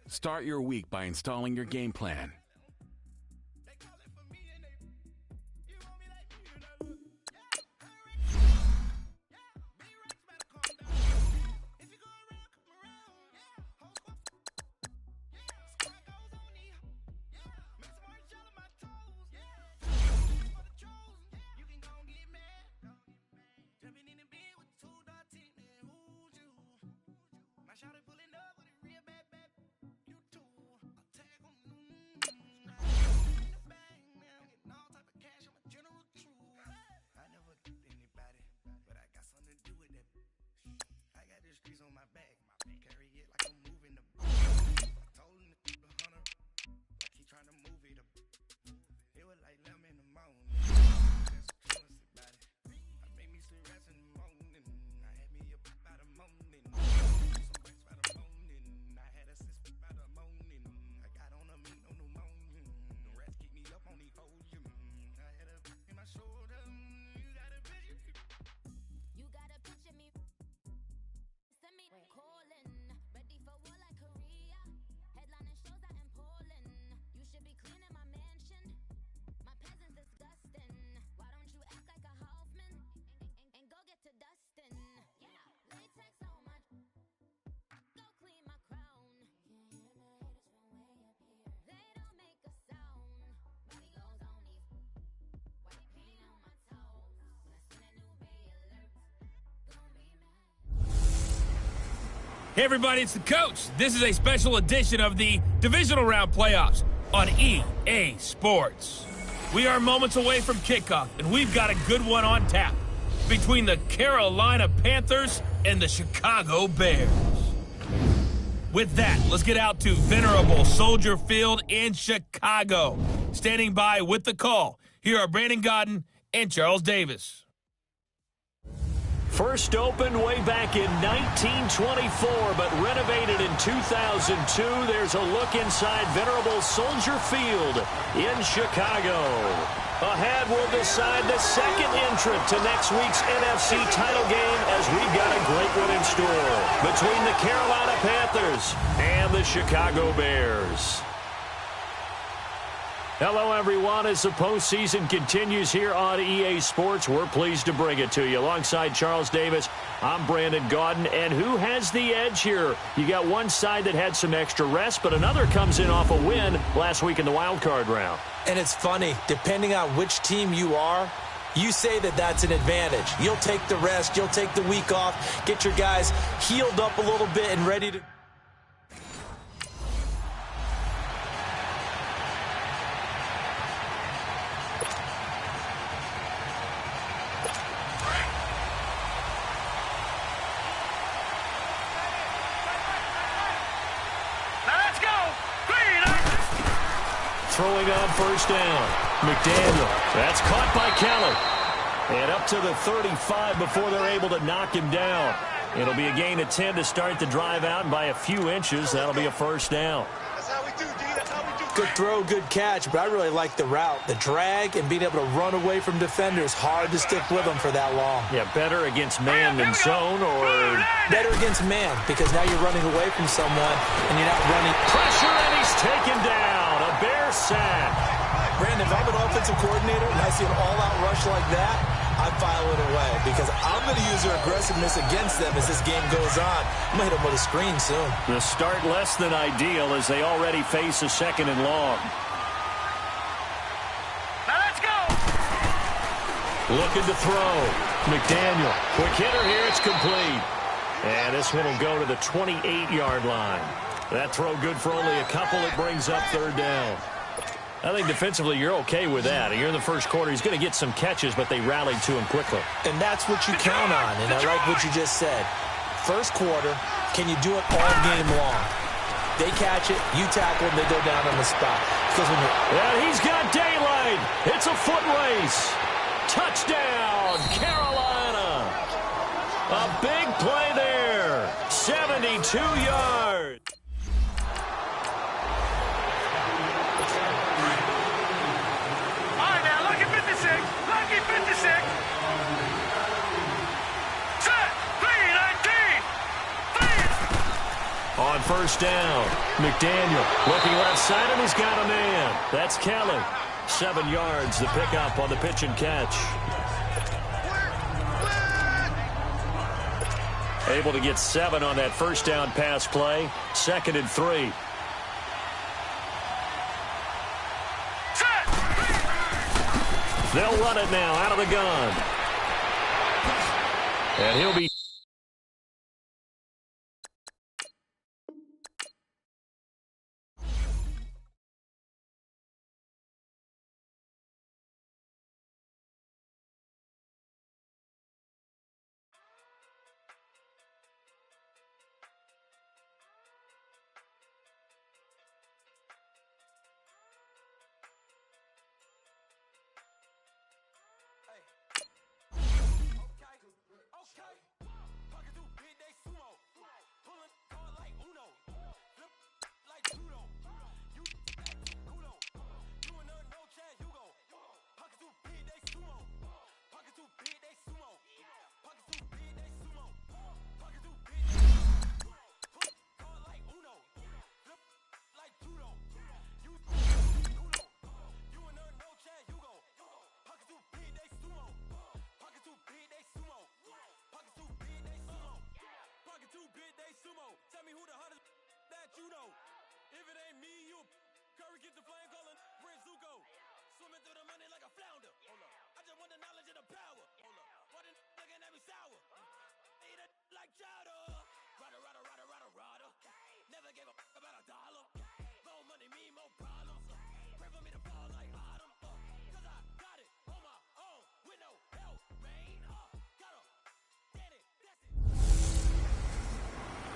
Start your week by installing your game plan. Hey everybody, it's the coach. This is a special edition of the Divisional Round Playoffs on EA Sports. We are moments away from kickoff, and we've got a good one on tap between the Carolina Panthers and the Chicago Bears. With that, let's get out to venerable Soldier Field in Chicago. Standing by with the call, here are Brandon Godden and Charles Davis. First opened way back in 1924, but renovated in 2002. There's a look inside venerable Soldier Field in Chicago. Ahead will decide the second entrant to next week's NFC title game, as we've got a great one in store between the Carolina Panthers and the Chicago Bears. Hello, everyone. As the postseason continues here on EA Sports, we're pleased to bring it to you. Alongside Charles Davis, I'm Brandon Gaudin. And who has the edge here? You got one side that had some extra rest, but another comes in off a win last week in the wild card round. And it's funny, depending on which team you are, you say that that's an advantage. You'll take the rest, you'll take the week off, get your guys healed up a little bit and ready to... Throwing on first down. McDaniel. That's caught by Keller. And up to the 35 before they're able to knock him down. It'll be a gain of 10 to start the drive out, and by a few inches, that'll be a first down. That's how we do, D. That's how we do. Good throw, good catch, but I really like the route. The drag and being able to run away from defenders. Hard to stick with them for that long. Yeah, better against man than zone, or... Better against man, because now you're running away from someone, and you're not running... Pressure, and he's taken down. A Bear sack. Brandon, if I'm an offensive coordinator and I see an all-out rush like that, I file it away, because I'm going to use their aggressiveness against them as this game goes on. I'm going to hit them with a screen soon. The start less than ideal as they already face a second and long. Now let's go. Looking to throw. McDaniel. Quick hitter here. It's complete. And this one will go to the 28-yard line. That throw good for only a couple. It brings up third down. I think defensively you're okay with that. You're in the first quarter. He's going to get some catches, but they rallied to him quickly. And that's what you count on, and I like what you just said. First quarter, can you do it all game long? They catch it, you tackle them, they go down on the spot. Because when and he's got daylight. It's a foot race. Touchdown, Carolina. A big play there. 72 yards. On On first down, McDaniel looking left side, and he's got a man. That's Kelly. 7 yards, the pickup on the pitch and catch. Able to get 7 on that first down pass play. 2nd and 3. They'll run it now out of the gun. And he'll be...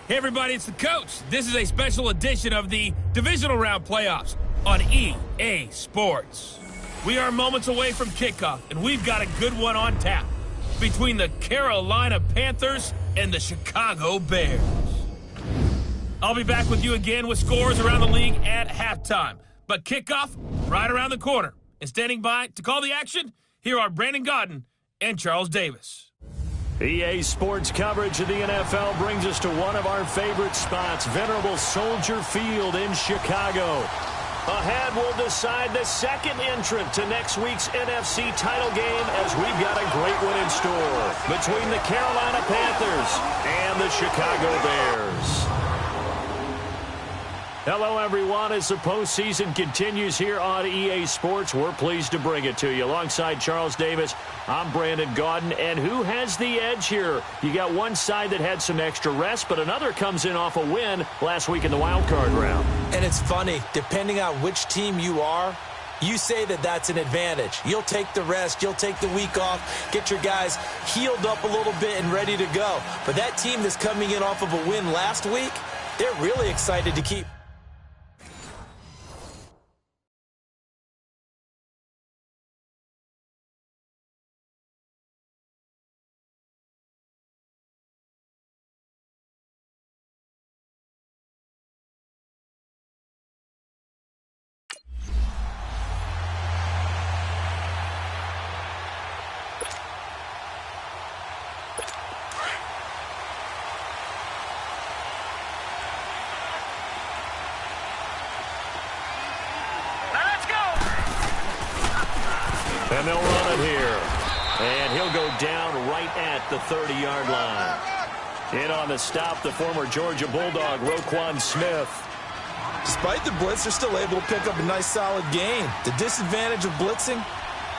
Hey everybody, it's the coach. This is a special edition of the divisional round playoffs on EA Sports. We are moments away from kickoff, and we've got a good one on tap between the Carolina Panthers and the Chicago Bears. I'll be back with you again with scores around the league at halftime. But kickoff right around the corner. And standing by to call the action, here are Brandon Godden and Charles Davis. EA Sports coverage of the NFL brings us to one of our favorite spots, venerable Soldier Field in Chicago. Ahead, we'll decide the second entrant to next week's NFC title game as we've got a great one in store between the Carolina Panthers and the Chicago Bears. Hello, everyone. As the postseason continues here on EA Sports, we're pleased to bring it to you. Alongside Charles Davis, I'm Brandon Gaudin. And who has the edge here? You got one side that had some extra rest, but another comes in off a win last week in the wild card round. And it's funny, depending on which team you are, you say that that's an advantage. You'll take the rest. You'll take the week off, get your guys healed up a little bit and ready to go. But that team that's coming in off of a win last week, they're really excited to keep. And they'll run it here. And he'll go down right at the 30-yard line. In on the stop, the former Georgia Bulldog, Roquan Smith. Despite the blitz, they're still able to pick up a nice, solid gain. The disadvantage of blitzing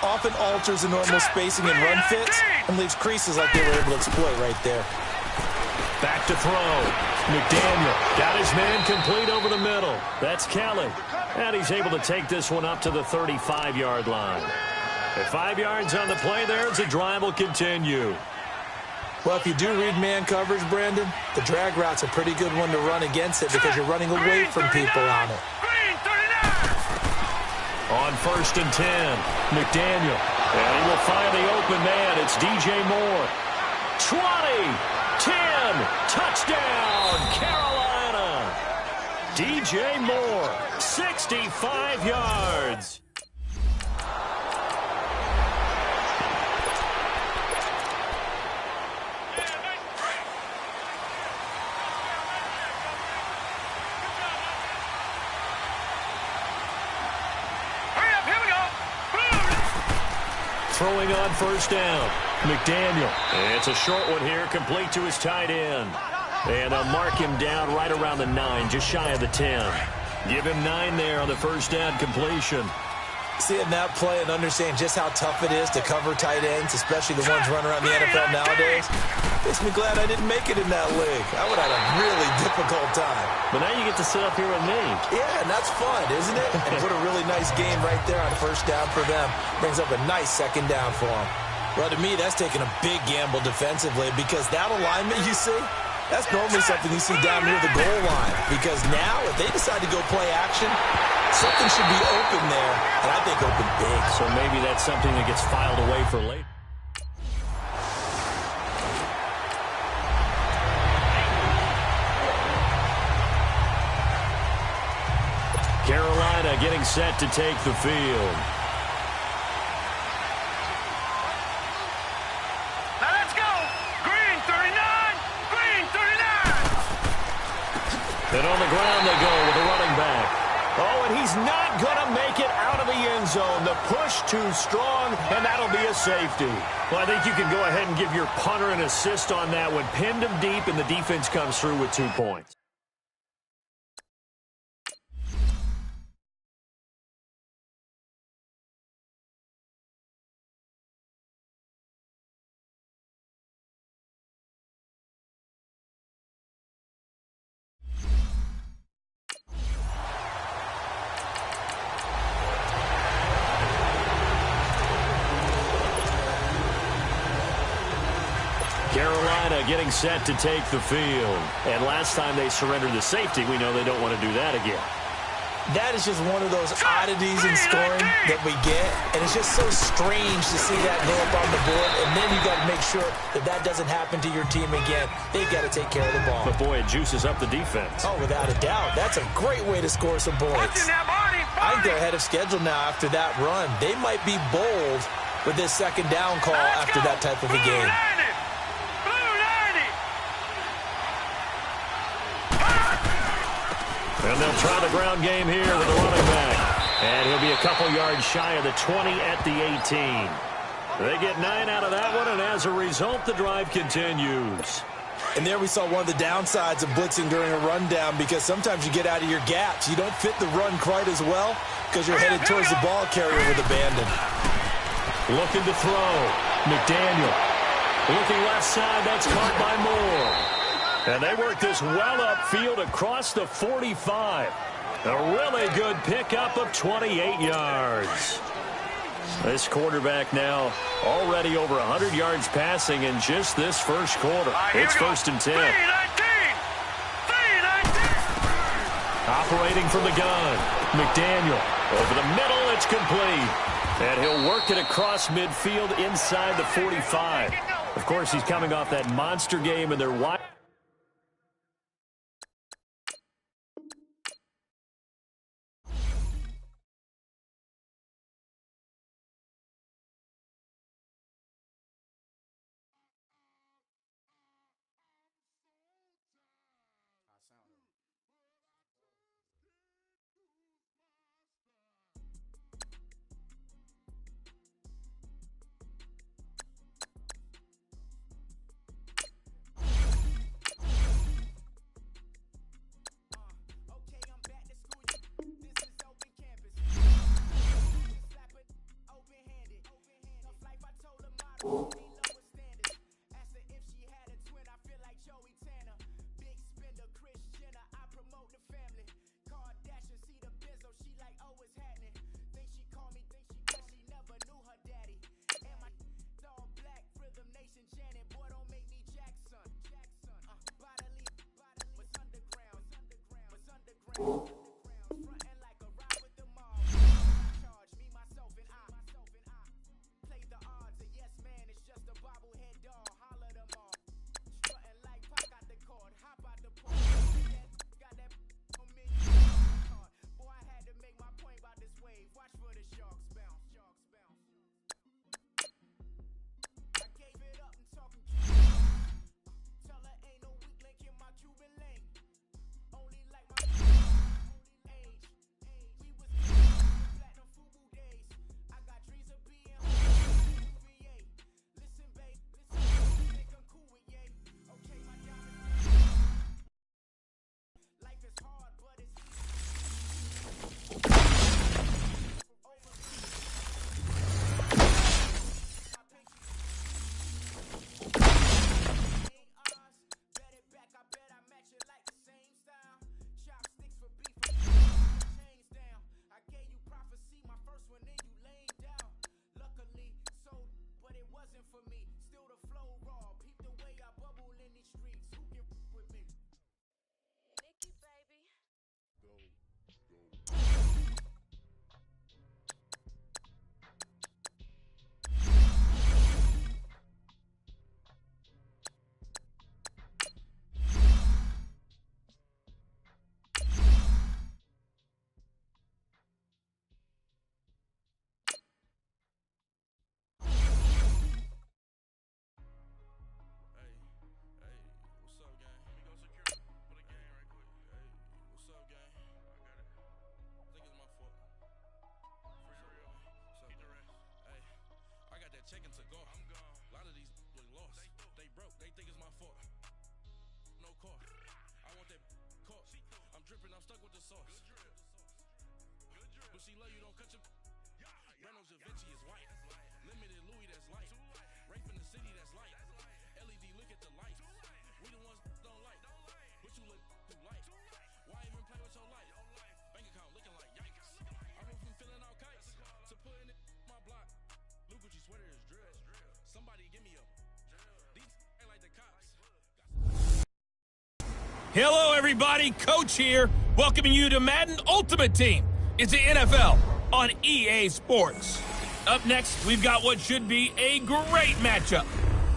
often alters the normal spacing and run fits and leaves creases like they were able to exploit right there. Back to throw. McDaniel got his man complete over the middle. That's Kelly. And he's able to take this one up to the 35-yard line. At 5 yards on the play there, the drive will continue. Well, if you do read man coverage, Brandon, the drag route's a pretty good one to run against it because you're running away from people on it. On 1st and 10, McDaniel. And he will find the open man. It's DJ Moore. 20, 10, touchdown, Carolina. DJ Moore, 65 yards. throwing on first down. McDaniel. It's a short one here, complete to his tight end. And they'll mark him down right around the 9, just shy of the 10. Give him 9 there on the first down completion. Seeing that play and understand just how tough it is to cover tight ends, especially the ones running around the NFL nowadays, makes me glad I didn't make it in that league. I would have had a really difficult time. But now you get to sit up here with me. Yeah, and that's fun, isn't it? And put a really nice game right there on first down for them. Brings up a nice second down for them. Well, to me, that's taking a big gamble defensively because that alignment you see, that's normally something you see down near the goal line. Because now, if they decide to go play action, something should be open there, and I think open big. So maybe that's something that gets filed away for later. Carolina getting set to take the field. Now let's go. Green 39. Green 39. And on the ground they go with a running back. Oh, and he's not going to make it out of the end zone. The push too strong, and that'll be a safety. Well, I think you can go ahead and give your punter an assist on that one. Pinned him deep, and the defense comes through with 2 points. Carolina getting set to take the field. And last time they surrendered the safety, we know they don't want to do that again. That is just one of those oddities in scoring that we get, and it's just so strange to see that go up on the board, and then you got to make sure that that doesn't happen to your team again. They've got to take care of the ball. But, boy, it juices up the defense. Oh, without a doubt. That's a great way to score some points. I think they're ahead of schedule now after that run. They might be bold with this second down call after that type of a game. And they'll try the ground game here with the running back. And he'll be a couple yards shy of the 20 at the 18. They get 9 out of that one, and as a result, the drive continues. And there we saw one of the downsides of blitzing during a rundown because sometimes you get out of your gaps. You don't fit the run quite as well because you're headed towards the ball carrier with abandon. Looking to throw. McDaniel. Looking left side. That's caught by Moore. And they work this well upfield across the 45. A really good pickup of 28 yards. This quarterback now already over 100 yards passing in just this first quarter. It's 1st and 10. 3-19. Operating from the gun. McDaniel over the middle. It's complete. And he'll work it across midfield inside the 45. Of course, he's coming off that monster game, and they're wide. A lot of these lost. They broke. They think it's my fault. No car. I want that car. I'm dripping. I'm stuck with the sauce. But she love you. Don't cut your. Reynolds Da Vinci is white. Limited Louis, that's light. Rape in the city, that's light. LED, look at the lights. We the ones don't like. But you look through light. Why even play with your life? Bank account looking like yikes. I went from filling out kites to putting it in my block. Blue Gucci sweater is drill. Somebody give me a. These ain't like the cops. Hello, everybody. Coach here, welcoming you to Madden Ultimate Team. It's the NFL on EA Sports. Up next, we've got what should be a great matchup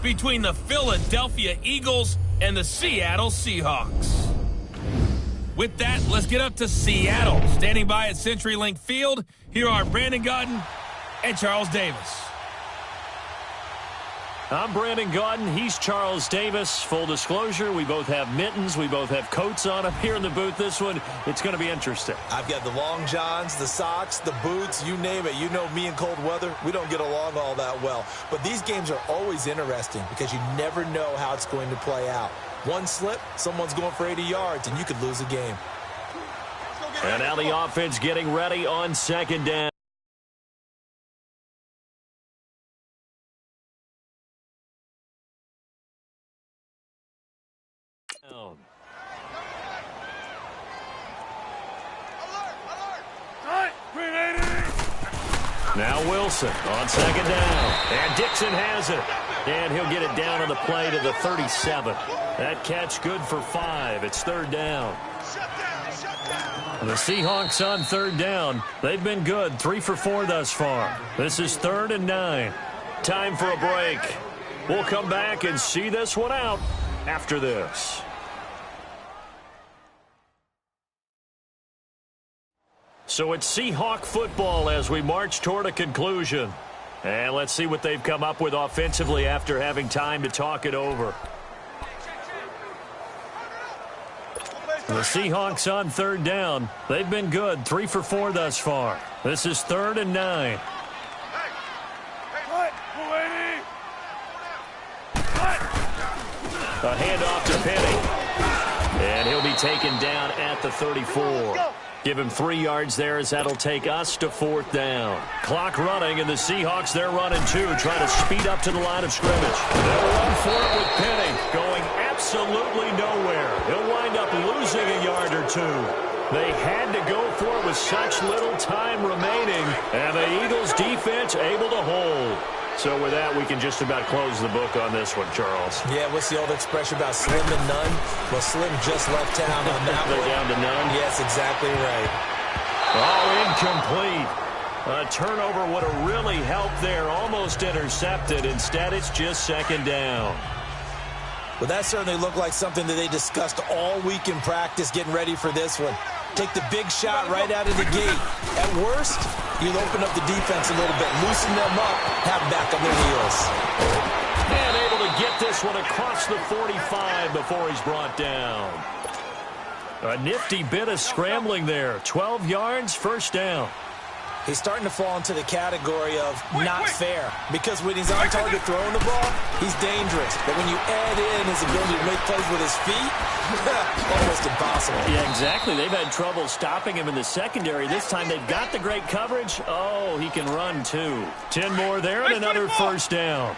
between the Philadelphia Eagles and the Seattle Seahawks. With that, let's get up to Seattle. Standing by at CenturyLink Field, here are Brandon Gaudin and Charles Davis. I'm Brandon Gaudin. He's Charles Davis. Full disclosure, we both have mittens. We both have coats on up here in the booth. This one, it's going to be interesting. I've got the long johns, the socks, the boots, you name it. You know me in cold weather, we don't get along all that well. But these games are always interesting because you never know how it's going to play out. One slip, someone's going for 80 yards, and you could lose a game. And now the offense getting ready on second down. Now Wilson on second down. And Dixon has it. And he'll get it down on the play to the 37. That catch good for 5. It's third down. The Seahawks on third down. They've been good. 3 for 4 thus far. This is 3rd and 9. Time for a break. We'll come back and see this one out after this. So it's Seahawk football as we march toward a conclusion. And let's see what they've come up with offensively after having time to talk it over. The Seahawks on third down. They've been good. 3 for 4 thus far. This is 3rd and 9. A handoff to Penny. And he'll be taken down at the 34. Give him 3 yards there as that'll take us to 4th down. Clock running, and the Seahawks, they're running too, trying to speed up to the line of scrimmage. They'll run for it with Penny, going absolutely nowhere. He'll wind up losing a yard or 2. They had to go for it with such little time remaining, and the Eagles defense able to hold. So with that, we can just about close the book on this one, Charles. Yeah, what's the old expression about slim and none? Well, Slim just left town on that one. They're down to none? Yes, exactly right. Oh, incomplete. A turnover would have really helped there. Almost intercepted. Instead, it's just second down. Well, that certainly looked like something that they discussed all week in practice getting ready for this one. Take the big shot right out of the gate. At worst, you'll open up the defense a little bit, loosen them up, have them back on their heels. And able to get this one across the 45 before he's brought down. A nifty bit of scrambling there. 12 yards, first down. He's starting to fall into the category of not fair, because when he's on target throwing the ball, he's dangerous. But when you add in his ability to make plays with his feet, almost impossible. Yeah, exactly. They've had trouble stopping him in the secondary. This time they've got the great coverage. Oh, he can run too. 10 more there and another first down.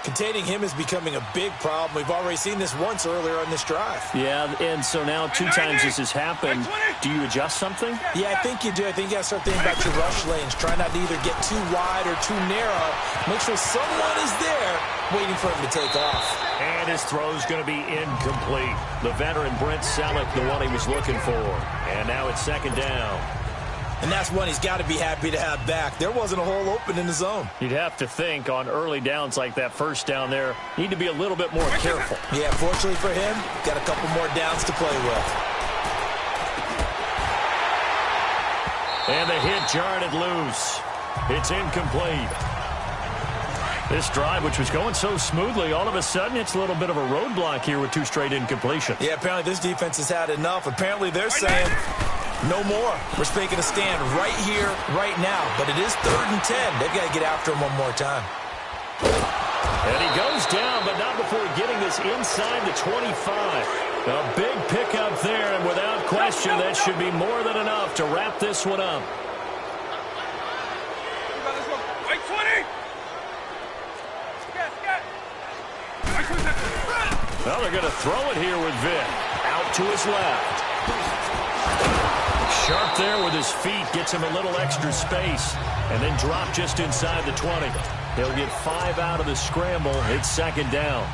Containing him is becoming a big problem. We've already seen this once earlier on this drive. Yeah, and so now 2 times this has happened. Do you adjust something? Yeah, I think you do. I think you got to start thinking about your rush lanes. Try not to either get too wide or too narrow. Make sure someone is there waiting for him to take off. And his throw's going to be incomplete. The veteran Brent Selleck, the one he was looking for. And now it's second down. And that's one he's got to be happy to have back. There wasn't a hole open in the zone. You'd have to think on early downs like that first down there, need to be a little bit more careful. Yeah, fortunately for him, got a couple more downs to play with. And the hit jarred it loose. It's incomplete. This drive, which was going so smoothly, all of a sudden it's a little bit of a roadblock here with 2 straight incompletions. Yeah, apparently this defense has had enough. Apparently they're saying no more. We're making a stand right here, right now. But it is 3rd and 10. They've got to get after him one more time. And he goes down, but not before getting this inside the 25. A big pickup there, and without question, that should be more than enough to wrap this one up. Well, they're going to throw it here with Vic. Out to his left. Sharp there with his feet. Gets him a little extra space. And then drop just inside the 20. He'll get 5 out of the scramble. It's second down.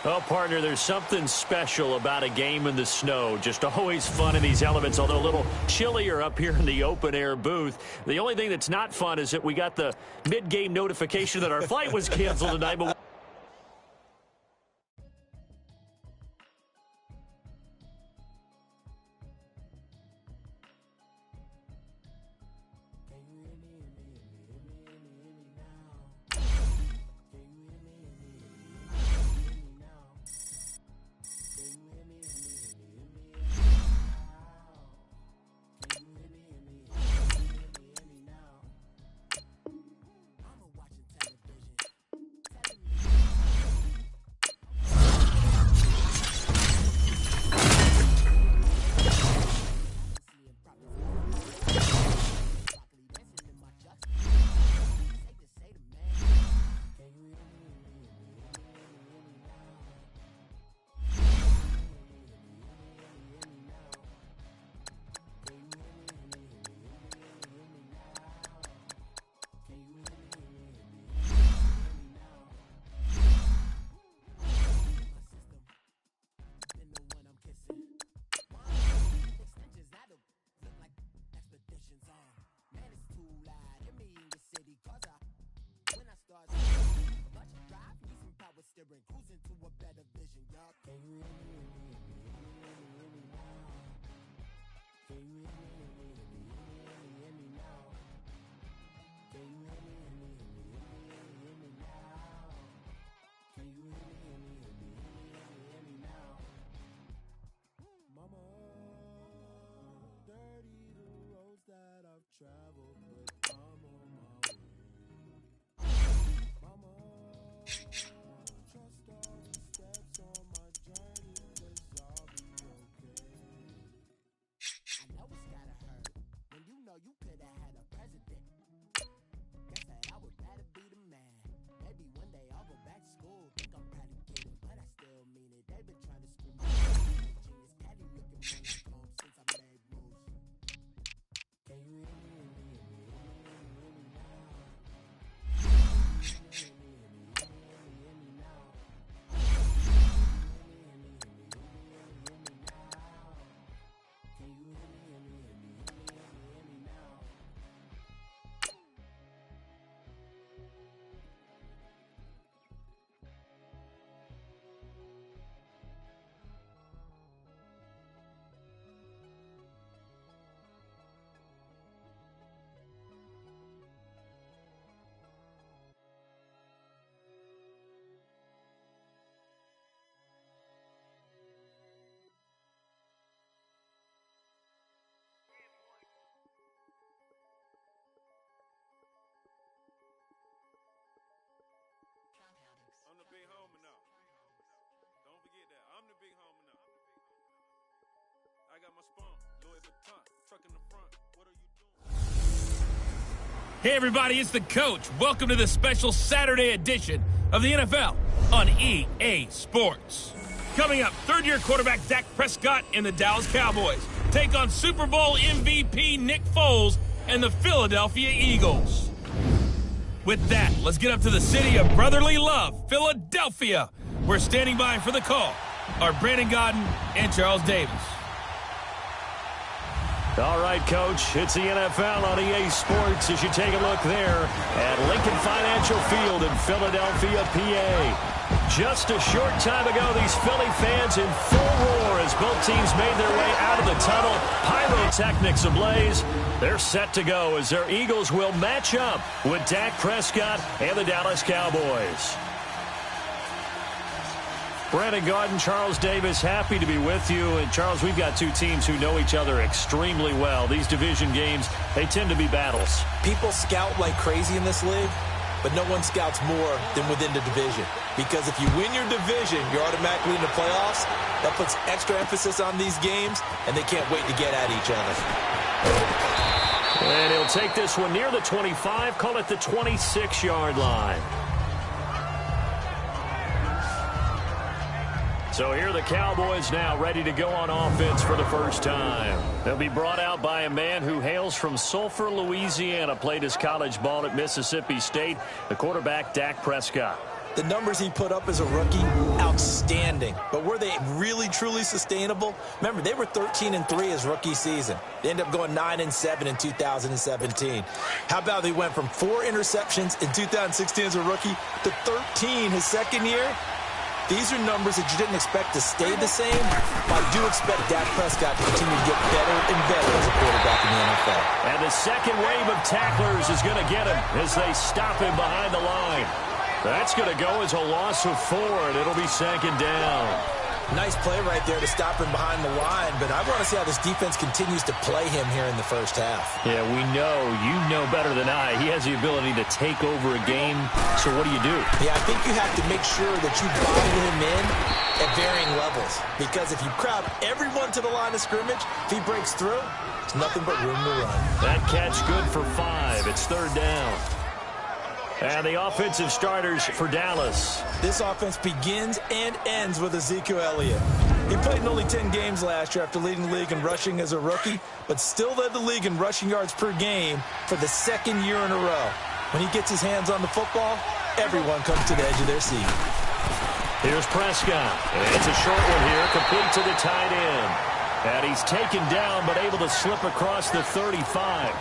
Oh, partner, there's something special about a game in the snow. Just always fun in these elements, although a little chillier up here in the open-air booth. The only thing that's not fun is that we got the mid-game notification that our flight was canceled tonight. But I'm the big homie now. Don't forget that. I'm the big homie now. I got my spunk, Louis Vuitton, truck in the front. What are you doing? Hey, everybody, it's the coach. Welcome to the special Saturday edition of the NFL on EA Sports. Coming up, third-year quarterback Dak Prescott and the Dallas Cowboys take on Super Bowl MVP Nick Foles and the Philadelphia Eagles. With that, let's get up to the city of brotherly love, Philadelphia. We're standing by for the call are Brandon Godden and Charles Davis. All right, Coach, it's the NFL on EA Sports as you take a look there at Lincoln Financial Field in Philadelphia, PA. Just a short time ago, these Philly fans in full roar as both teams made their way out of the tunnel. Pyrotechnics ablaze. They're set to go as their Eagles will match up with Dak Prescott and the Dallas Cowboys. Brandon Gaudin, Charles Davis, happy to be with you. And, Charles, we've got two teams who know each other extremely well. These division games, they tend to be battles. People scout like crazy in this league, but no one scouts more than within the division. Because if you win your division, you're automatically in the playoffs. That puts extra emphasis on these games, and they can't wait to get at each other. And he'll take this one near the 25, call it the 26-yard line. So here are the Cowboys now ready to go on offense for the first time. They'll be brought out by a man who hails from Sulphur, Louisiana, played his college ball at Mississippi State, the quarterback Dak Prescott. The numbers he put up as a rookie, outstanding. But were they really, truly sustainable? Remember, they were 13-3 his rookie season. They ended up going 9-7 in 2017. How about they went from 4 interceptions in 2016 as a rookie to 13 his second year? These are numbers that you didn't expect to stay the same, but I do expect Dak Prescott to continue to get better and better as a quarterback in the NFL. And the second wave of tacklers is going to get him as they stop him behind the line. That's going to go as a loss of 4, and it'll be second down. Nice play right there to stop him behind the line, but I want to see how this defense continues to play him here in the first half. Yeah, we know. You know better than I. He has the ability to take over a game, so what do you do? Yeah, I think you have to make sure that you bottle him in at varying levels, because if you crowd everyone to the line of scrimmage, if he breaks through, there's nothing but room to run. That catch good for 5. It's third down. And the offensive starters for Dallas. This offense begins and ends with Ezekiel Elliott. He played in only 10 games last year after leading the league in rushing as a rookie, but still led the league in rushing yards per game for the second year in a row. When he gets his hands on the football, everyone comes to the edge of their seat. Here's Prescott. And it's a short one here, complete to the tight end. And he's taken down, but able to slip across the 35.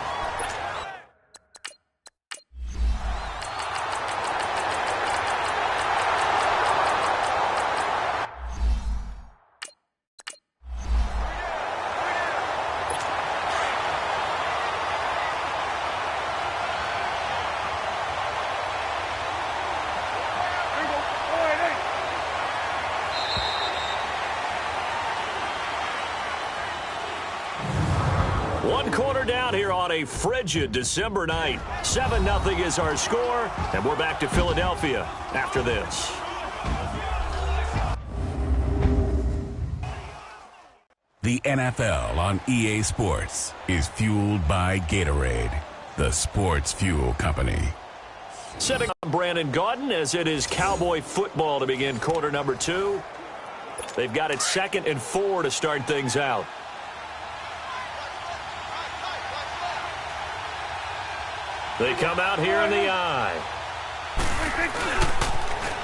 One quarter down here on a frigid December night. 7-0 is our score, and we're back to Philadelphia after this. The NFL on EA Sports is fueled by Gatorade, the sports fuel company. Setting on Brandon Gaudin as it is Cowboy football to begin quarter number 2. They've got it 2nd and 4 to start things out. They come out here in the eye.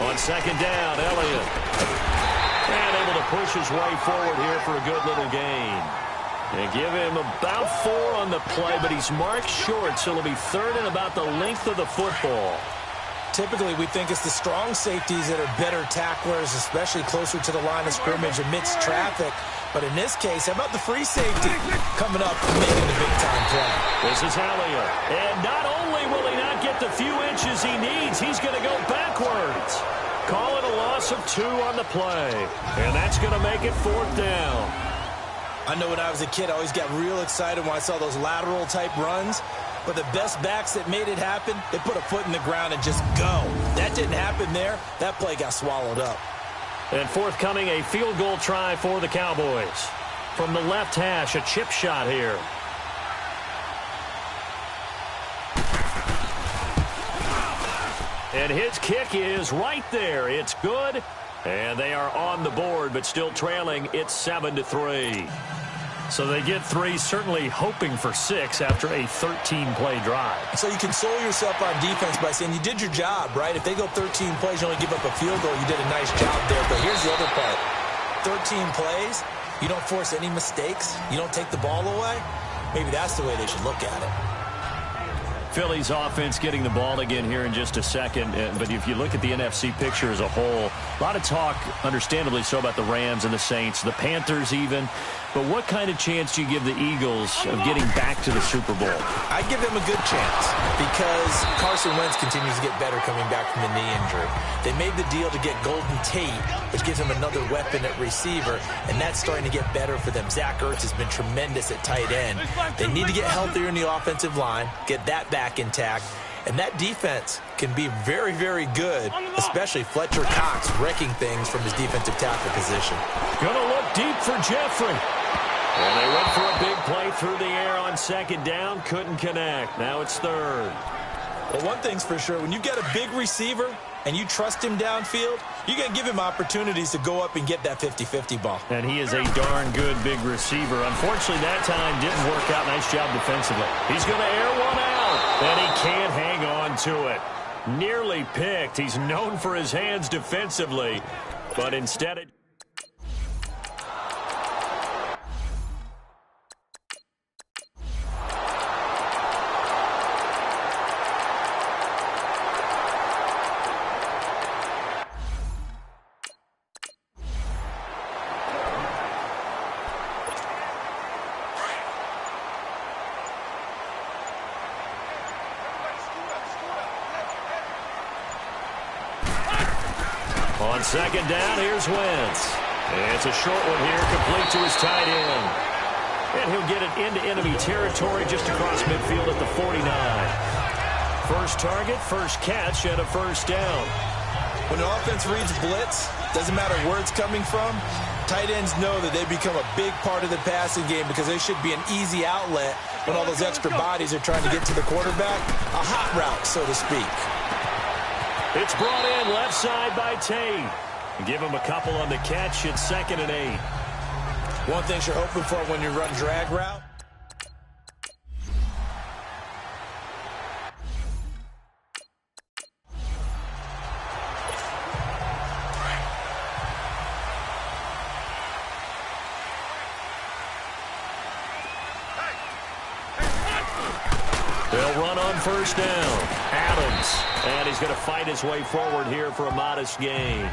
On second down, Elliott. And able to push his way forward here for a good little gain. And give him about 4 on the play, but he's marked short, so it'll be 3rd and about the length of the football. Typically, we think it's the strong safeties that are better tacklers, especially closer to the line of scrimmage amidst traffic. But in this case, how about the free safety coming up and making the big-time play? This is Elliott. And not only will he not get the few inches he needs, he's going to go backwards. Call it a loss of 2 on the play. And that's going to make it 4th down. I know when I was a kid, I always got real excited when I saw those lateral-type runs. But the best backs that made it happen, they put a foot in the ground and just go. That didn't happen there. That play got swallowed up. And forthcoming, a field goal try for the Cowboys. From the left hash, a chip shot here. And his kick is right there. It's good. And they are on the board, but still trailing. It's 7-3. So they get 3, certainly hoping for 6 after a 13-play drive. So you console yourself on defense by saying you did your job, right? If they go 13 plays, you only give up a field goal, you did a nice job there. But here's the other part. 13 plays, you don't force any mistakes, you don't take the ball away. Maybe that's the way they should look at it. Phillies offense getting the ball again here in just a second. But if you look at the NFC picture as a whole, a lot of talk, understandably so, about the Rams and the Saints, the Panthers even. But what kind of chance do you give the Eagles of getting back to the Super Bowl? I give them a good chance because Carson Wentz continues to get better coming back from the knee injury. They made the deal to get Golden Tate, which gives them another weapon at receiver, and that's starting to get better for them. Zach Ertz has been tremendous at tight end. They need to get healthier in the offensive line, get that back intact, and that defense can be very, very good, especially Fletcher Cox wrecking things from his defensive tackle position. Gonna look deep for Jeffrey. And they went for a big play through the air on second down. Couldn't connect. Now it's third. Well, one thing's for sure. When you got a big receiver and you trust him downfield, you're going to give him opportunities to go up and get that 50-50 ball. And he is a darn good big receiver. Unfortunately, that time didn't work out. Nice job defensively. He's going to air one out. And he can't hang on to it. Nearly picked. He's known for his hands defensively. But instead it... On second down, here's Wentz. It's a short one here, complete to his tight end. And he'll get it into enemy territory just across midfield at the 49. First target, first catch, and a first down. When the offense reads blitz, doesn't matter where it's coming from, tight ends know that they become a big part of the passing game because they should be an easy outlet when all those extra bodies are trying to get to the quarterback. A hot route, so to speak. It's brought in left side by Tate. Give him a couple on the catch. It's 2nd and 8. One thing you're hoping for when you run drag route. They'll run on first down. Adams. And he's going to fight his way forward here for a modest gain.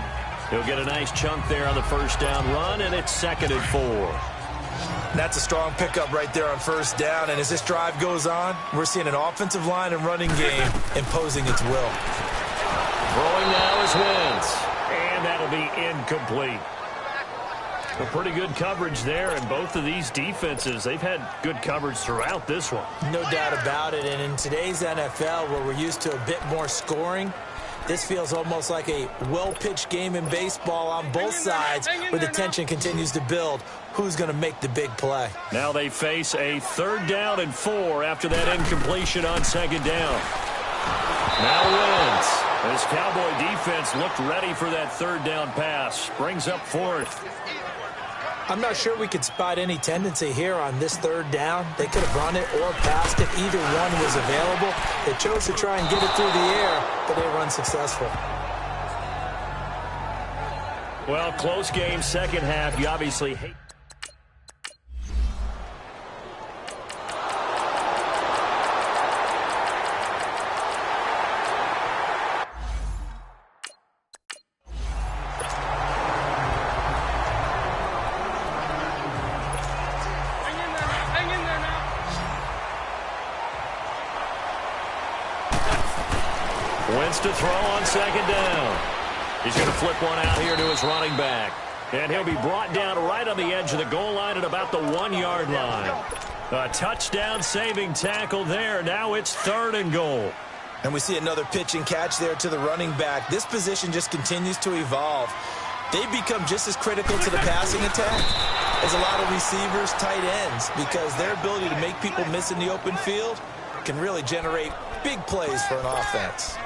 He'll get a nice chunk there on the first down run, and it's 2nd and 4. That's a strong pickup right there on first down. And as this drive goes on, we're seeing an offensive line and running game imposing its will. Throwing now is Wentz. And that'll be incomplete. A pretty good coverage there, and both of these defenses, they've had good coverage throughout this one. No doubt about it, and in today's NFL, where we're used to a bit more scoring, this feels almost like a well-pitched game in baseball on both sides, where the tension continues to build. Who's going to make the big play? Now they face a 3rd down and 4 after that incompletion on 2nd down. Now Wentz. This Cowboy defense looked ready for that 3rd down pass. Brings up 4th. I'm not sure we could spot any tendency here on this 3rd down. They could have run it or passed it. Either one was available. They chose to try and get it through the air, but they were unsuccessful. Well, close game, second half. You obviously hate... Wentz to throw on 2nd down. He's going to flip one out here to his running back. And he'll be brought down right on the edge of the goal line at about the 1-yard line. A touchdown-saving tackle there. Now it's 3rd and goal. And we see another pitch and catch there to the running back. This position just continues to evolve. They become just as critical to the passing attack as a lot of receivers, tight ends, because their ability to make people miss in the open field can really generate big plays for an offense.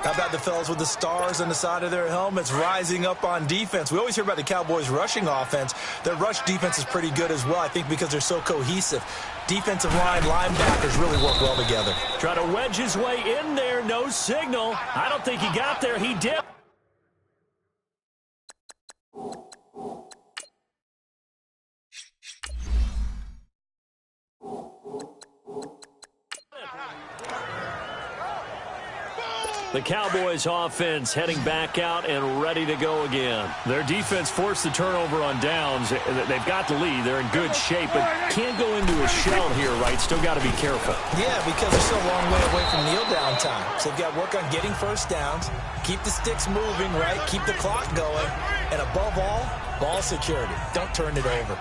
How about the fellas with the stars on the side of their helmets rising up on defense? We always hear about the Cowboys' rushing offense. Their rush defense is pretty good as well, I think, because they're so cohesive. Defensive line, linebackers really work well together. Try to wedge his way in there. No signal. I don't think he got there. He did. The Cowboys offense heading back out and ready to go again. Their defense forced the turnover on downs. They've got the lead. They're in good shape, but can't go into a shell here, right? Still got to be careful. Yeah, because they're still a long way away from kneel down time. So they've got to work on getting first downs, keep the sticks moving, right? Keep the clock going. And above all, ball security. Don't turn it over.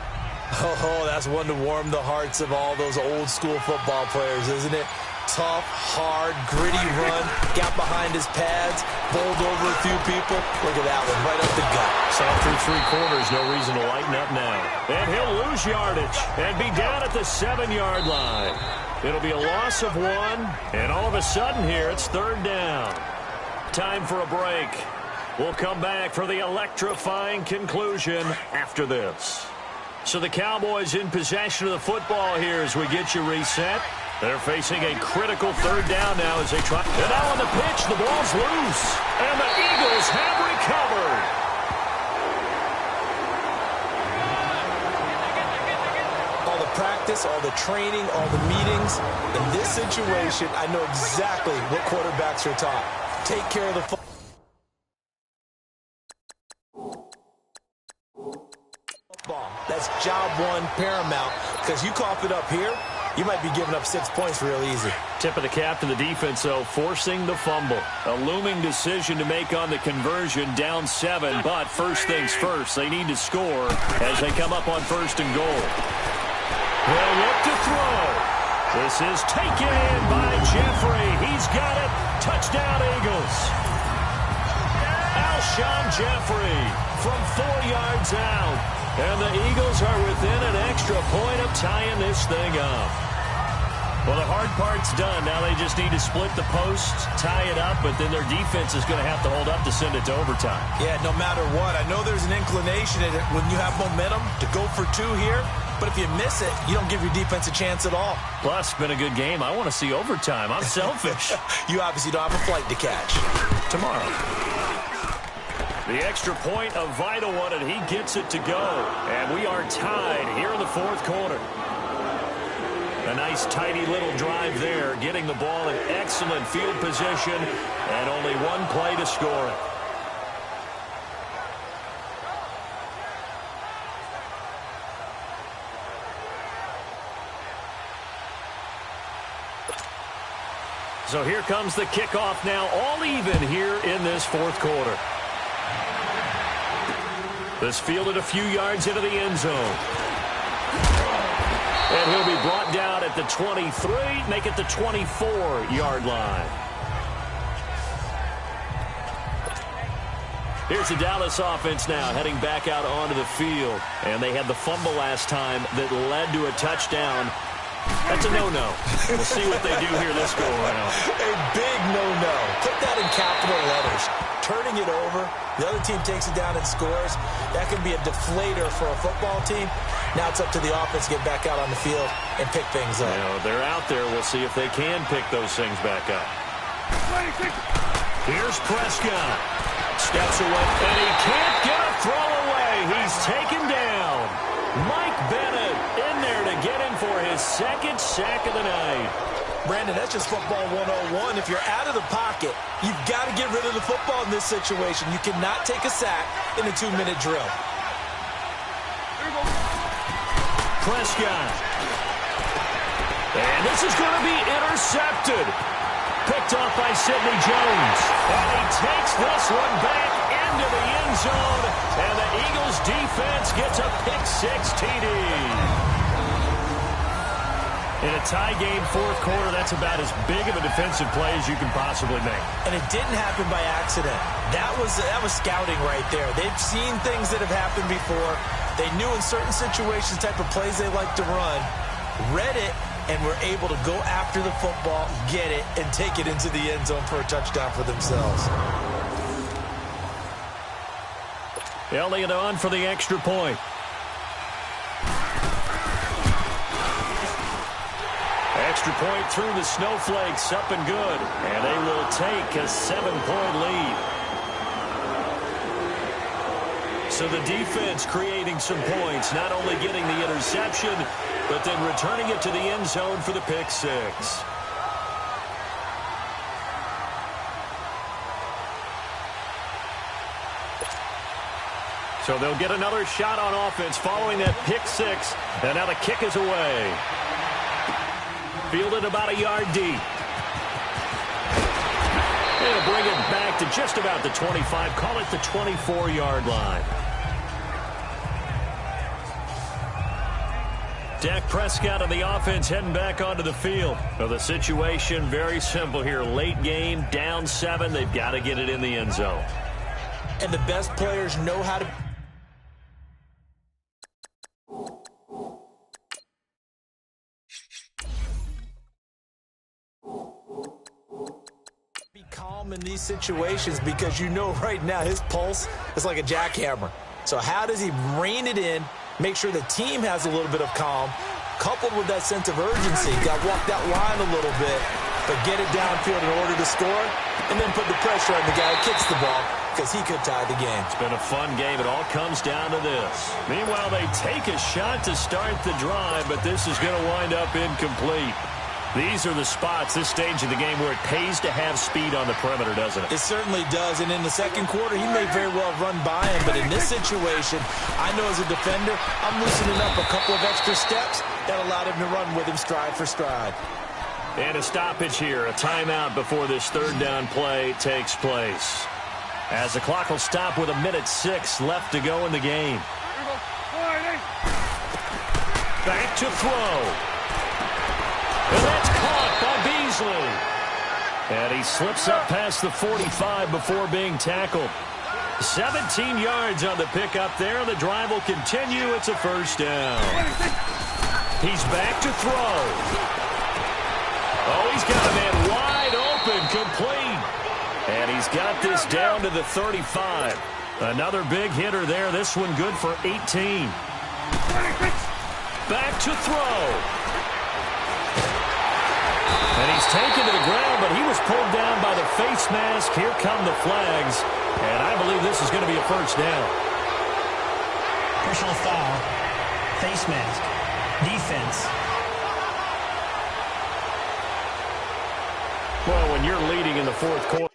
Oh, that's one to warm the hearts of all those old school football players, isn't it? Tough, hard, gritty run, got behind his pads, bowled over a few people. Look at that one, right up the gut. Saw through 3 quarters, no reason to lighten up now. And he'll lose yardage and be down at the 7-yard line. It'll be a loss of 1, and all of a sudden here, it's 3rd down. Time for a break. We'll come back for the electrifying conclusion after this. So the Cowboys in possession of the football here as we get you reset. They're facing a critical 3rd down now as they try. And now on the pitch, the ball's loose. And the Eagles have recovered. All the practice, all the training, all the meetings. In this situation, I know exactly what quarterbacks are taught. Take care of the football. That's job one, paramount, because you cough it up here, you might be giving up 6 points real easy. Tip of the cap to the defense, though, forcing the fumble. A looming decision to make on the conversion, down 7, but first things first, they need to score as they come up on 1st and goal. They'll look to throw. This is taken in by Jeffrey. He's got it. Touchdown, Eagles. Alshon Jeffrey from 4 yards out. And the Eagles are within an extra point of tying this thing up. Well, the hard part's done. Now they just need to split the posts, tie it up, but then their defense is going to have to hold up to send it to overtime. Yeah, no matter what. I know there's an inclination in it when you have momentum to go for 2 here, but if you miss it, you don't give your defense a chance at all. Plus, been a good game. I want to see overtime. I'm selfish. You obviously don't have a flight to catch. Tomorrow. The extra point, a vital one, and he gets it to go. And we are tied here in the 4th quarter. A nice, tidy little drive there, getting the ball in excellent field position, and only 1 play to score it. So here comes the kickoff now, all even here in this 4th quarter. This fielded a few yards into the end zone. And he'll be brought down at the 23, make it the 24-yard line. Here's the Dallas offense now heading back out onto the field. And they had the fumble last time that led to a touchdown. That's a no-no. We'll see what they do here this go-around. A big no-no. Put that in capital letters. Turning it over, the other team takes it down and scores. That can be a deflator for a football team. Now it's up to the offense to get back out on the field and pick things up. You know, they're out there. We'll see if they can pick those things back up. Here's Prescott. Steps away, and he can't get a throw away. He's taken down. Mike Bennett in there to get him for his 2nd sack of the night. Brandon, that's just football 101. If you're out of the pocket, you've got to get rid of the football in this situation. You cannot take a sack in a 2-minute drill. Prescott. And this is going to be intercepted. Picked off by Sidney Jones. And he takes this one back into the end zone. And the Eagles defense gets a pick-6 TD. In a tie game, 4th quarter, that's about as big of a defensive play as you can possibly make. And it didn't happen by accident. That was scouting right there. They've seen things that have happened before. They knew in certain situations the type of plays they like to run, read it, and were able to go after the football, get it, and take it into the end zone for a touchdown for themselves. Elliott on for the extra point. Extra point through the snowflakes, up and good. And they will take a 7-point lead. So the defense creating some points, not only getting the interception, but then returning it to the end zone for the pick-6. So they'll get another shot on offense following that pick six. And now the kick is away. Fielded about a yard deep. They'll bring it back to just about the 25. Call it the 24-yard line. Dak Prescott and the offense heading back onto the field. Well, the situation very simple here. Late game, down 7. They've got to get it in the end zone. And the best players know how to be calm in these situations, because you know right now his pulse is like a jackhammer. So how does he rein it in, make sure the team has a little bit of calm, coupled with that sense of urgency? Got to walk that line a little bit, but get it downfield in order to score, and then put the pressure on the guy who kicks the ball, because he could tie the game. It's been a fun game. It all comes down to this. Meanwhile, they take a shot to start the drive, but this is going to wind up incomplete. These are the spots, this stage of the game, where it pays to have speed on the perimeter, doesn't it? It certainly does, and in the second quarter, he may very well run by him, but in this situation, I know as a defender, I'm loosening up a couple of extra steps that allowed him to run with him stride for stride. And a stoppage here, a timeout before this third down play takes place. As the clock will stop with 1:06 left to go in the game. Back to throw. And that's caught by Beasley. And he slips up past the 45 before being tackled. 17 yards on the pickup there. The drive will continue. It's a first down. He's back to throw. Oh, he's got a man wide open, complete. And he's got this down to the 35. Another big hitter there. This one good for 18. Back to throw. And he's taken to the ground, but he was pulled down by the face mask. Here come the flags. And I believe this is going to be a first down. Personal foul. Face mask. Defense. Well, when you're leading in the fourth quarter.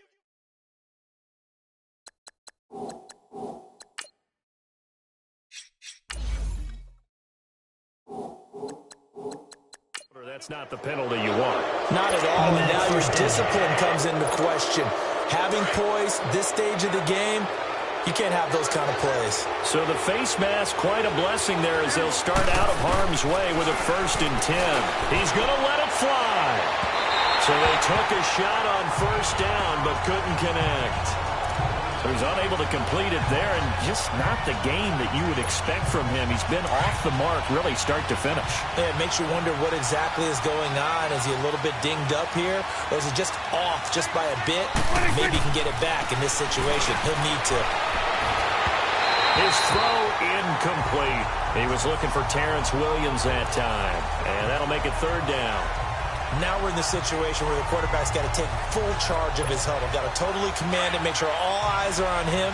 That's not the penalty you want. Not at all, and now your discipline comes into question. Having poise this stage of the game, you can't have those kind of plays. So the face mask, quite a blessing there as they'll start out of harm's way with a 1st and 10. He's going to let it fly. So they took a shot on first down but couldn't connect. So he's unable to complete it there, and just not the game that you would expect from him. He's been off the mark really start to finish. Yeah, it makes you wonder what exactly is going on. Is he a little bit dinged up here, or is he just off just by a bit? Maybe he can get it back in this situation. He'll need to. His throw incomplete. He was looking for Terrence Williams that time, and that'll make it third down. Now we're in the situation where the quarterback's got to take full charge of his huddle. Got to totally command it, make sure all eyes are on him.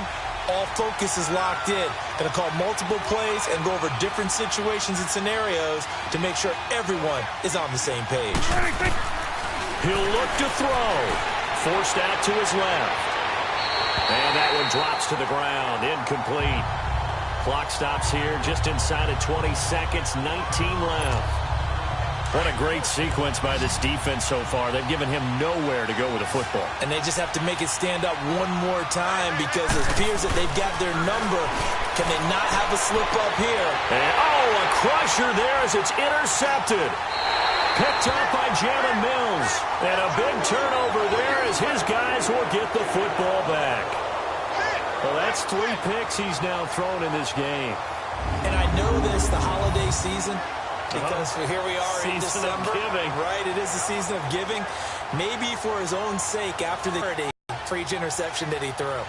All focus is locked in. Going to call multiple plays and go over different situations and scenarios to make sure everyone is on the same page. He'll look to throw. Forced out to his left. And that one drops to the ground. Incomplete. Clock stops here just inside of 20 seconds. 19 left. What a great sequence by this defense so far. They've given him nowhere to go with the football. And they just have to make it stand up one more time, because it appears that they've got their number. Can they not have a slip up here? And, a crusher there as it's intercepted. Picked up by Jalen Mills. And a big turnover there as his guys will get the football back. Well, that's 3 picks he's now thrown in this game. And I know this, the holiday season, because here we are in December, right? It is the season of giving. Maybe for his own sake, after the preach interception that he threw.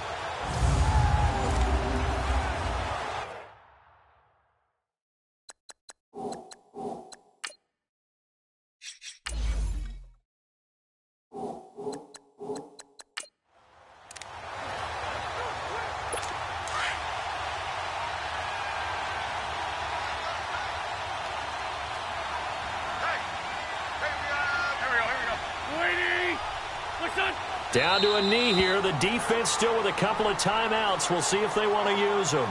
Down to a knee here. The defense still with a couple of timeouts. We'll see if they want to use them.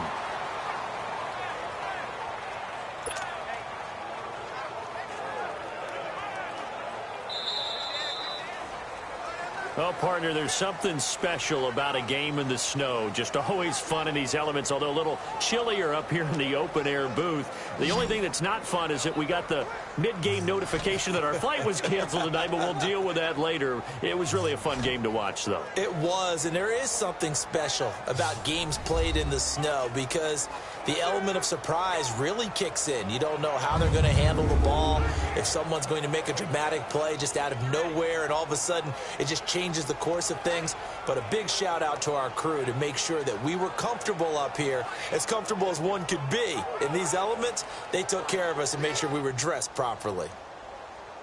Well, partner, there's something special about a game in the snow. Just always fun in these elements, although a little chillier up here in the open-air booth. The only thing that's not fun is that we got the mid-game notification that our flight was canceled tonight, but we'll deal with that later. It was really a fun game to watch, though. It was, and there is something special about games played in the snow because the element of surprise really kicks in. You don't know how they're going to handle the ball, if someone's going to make a dramatic play just out of nowhere, and all of a sudden it just changes the course of things. But a big shout out to our crew to make sure that we were comfortable up here, as comfortable as one could be. In these elements, they took care of us and made sure we were dressed properly.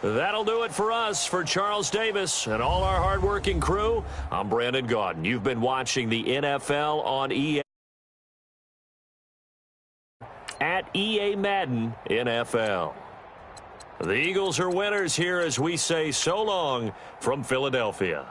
That'll do it for us. For Charles Davis and all our hardworking crew, I'm Brandon Gaudin. You've been watching the NFL on EA at EA Madden NFL. The Eagles are winners here as we say so long from Philadelphia.